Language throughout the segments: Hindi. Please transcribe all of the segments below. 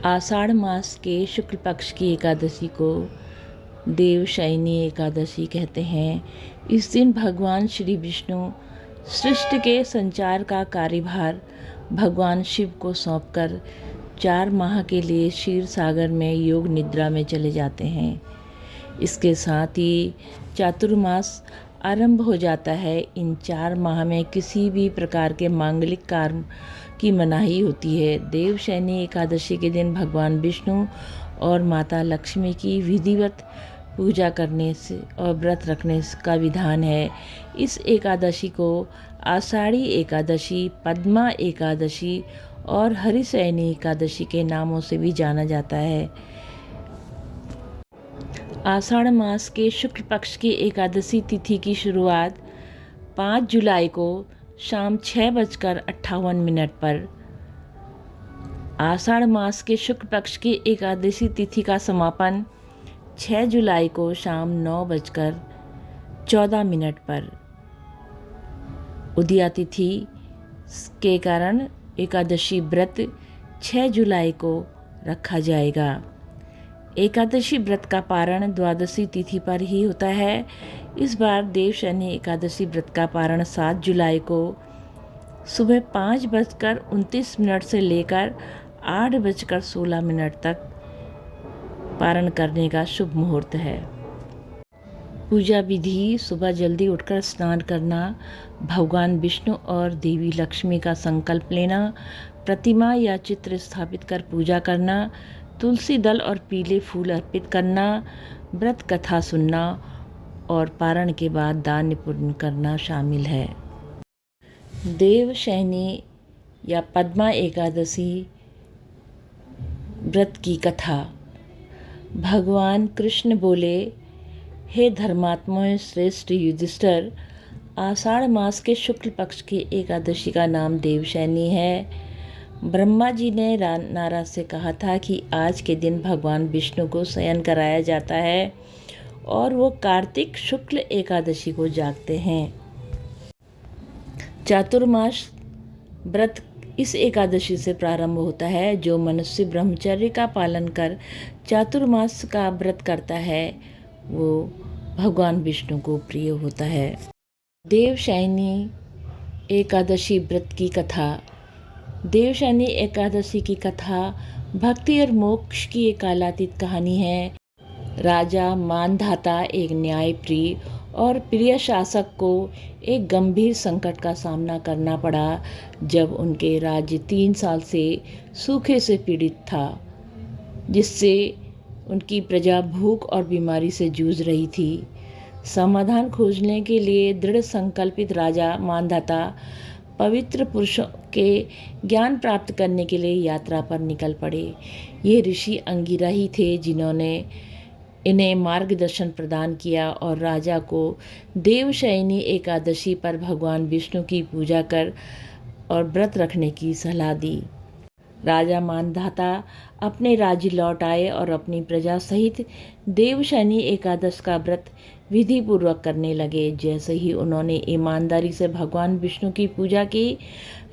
आषाढ़ मास के शुक्ल पक्ष की एकादशी को देवशयनी एकादशी कहते हैं। इस दिन भगवान श्री विष्णु सृष्टि के संचार का कार्यभार भगवान शिव को सौंपकर 4 माह के लिए क्षीर सागर में योग निद्रा में चले जाते हैं। इसके साथ ही चातुर्मास आरंभ हो जाता है। इन 4 माह में किसी भी प्रकार के मांगलिक कार्य की मनाही होती है। देवशयनी एकादशी के दिन भगवान विष्णु और माता लक्ष्मी की विधिवत पूजा करने से और व्रत रखने का विधान है। इस एकादशी को आषाढ़ी एकादशी, पद्मा एकादशी और हरिशयनी एकादशी के नामों से भी जाना जाता है। आषाढ़ मास के शुक्ल पक्ष की एकादशी तिथि की शुरुआत 5 जुलाई को शाम 6:58 पर, आषाढ़ मास के शुक्ल पक्ष की एकादशी तिथि का समापन 6 जुलाई को शाम 9:14 पर। उदया तिथि के कारण एकादशी व्रत 6 जुलाई को रखा जाएगा। एकादशी व्रत का पारण द्वादशी तिथि पर ही होता है। इस बार देवशयनी एकादशी व्रत का पारण 7 जुलाई को सुबह 5:29 से लेकर 8:16 तक पारण करने का शुभ मुहूर्त है। पूजा विधि: सुबह जल्दी उठकर स्नान करना, भगवान विष्णु और देवी लक्ष्मी का संकल्प लेना, प्रतिमा या चित्र स्थापित कर पूजा करना, तुलसी दल और पीले फूल अर्पित करना, व्रत कथा सुनना और पारण के बाद दान पुण्य करना शामिल है। देवशयनी या पद्मा एकादशी व्रत की कथा। भगवान कृष्ण बोले, हे धर्मात्माओं श्रेष्ठ युधिष्ठिर, आषाढ़ मास के शुक्ल पक्ष की एकादशी का नाम देवशयनी है। ब्रह्मा जी ने नारद से कहा था कि आज के दिन भगवान विष्णु को शयन कराया जाता है और वो कार्तिक शुक्ल एकादशी को जागते हैं। चातुर्मास व्रत इस एकादशी से प्रारंभ होता है। जो मनुष्य ब्रह्मचर्य का पालन कर चातुर्मास का व्रत करता है वो भगवान विष्णु को प्रिय होता है। देवशयनी एकादशी व्रत की कथा। देवशयनी एकादशी की कथा भक्ति और मोक्ष की एक कालातीत कहानी है। राजा मानधाता एक न्यायप्रिय और प्रिय शासक को एक गंभीर संकट का सामना करना पड़ा जब उनके राज्य 3 साल से सूखे से पीड़ित था, जिससे उनकी प्रजा भूख और बीमारी से जूझ रही थी। समाधान खोजने के लिए दृढ़ संकल्पित राजा मानधाता पवित्र पुरुषों के ज्ञान प्राप्त करने के लिए यात्रा पर निकल पड़े। ये ऋषि अंगिरा ही थे जिन्होंने इन्हें मार्गदर्शन प्रदान किया और राजा को देवशयनी एकादशी पर भगवान विष्णु की पूजा कर और व्रत रखने की सलाह दी। राजा मानधाता अपने राज्य लौट आए और अपनी प्रजा सहित देवशयनी एकादश का व्रत विधि पूर्वक करने लगे। जैसे ही उन्होंने ईमानदारी से भगवान विष्णु की पूजा की,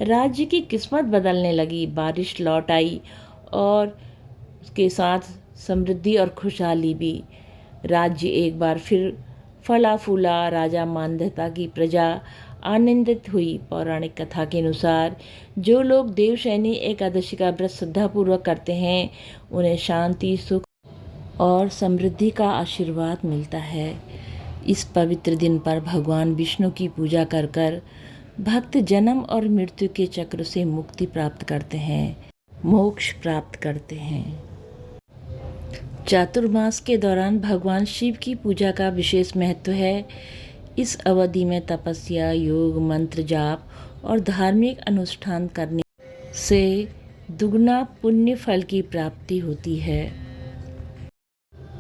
राज्य की किस्मत बदलने लगी। बारिश लौट आई और उसके साथ समृद्धि और खुशहाली भी। राज्य एक बार फिर फला फूला। राजा मानधाता की प्रजा आनंदित हुई। पौराणिक कथा के अनुसार जो लोग देवशयनी एकादशी का व्रत श्रद्धापूर्वक करते हैं उन्हें शांति, सुख और समृद्धि का आशीर्वाद मिलता है। इस पवित्र दिन पर भगवान विष्णु की पूजा कर कर भक्त जन्म और मृत्यु के चक्र से मुक्ति प्राप्त करते हैं, मोक्ष प्राप्त करते हैं। चातुर्मास के दौरान भगवान शिव की पूजा का विशेष महत्व है। इस अवधि में तपस्या, योग, मंत्र जाप और धार्मिक अनुष्ठान करने से दुगना पुण्य फल की प्राप्ति होती है।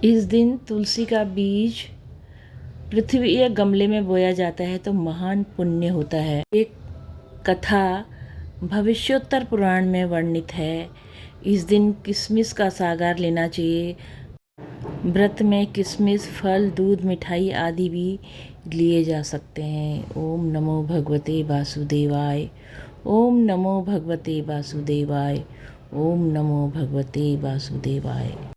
इस दिन तुलसी का बीज पृथ्वी या गमले में बोया जाता है तो महान पुण्य होता है। एक कथा भविष्योत्तर पुराण में वर्णित है। इस दिन किशमिश का सागर लेना चाहिए। व्रत में किशमिश, फल, दूध, मिठाई आदि भी लिए जा सकते हैं। ओम नमो भगवते वासुदेवाय। ओम नमो भगवते वासुदेवाय। ओम नमो भगवते वासुदेवाय।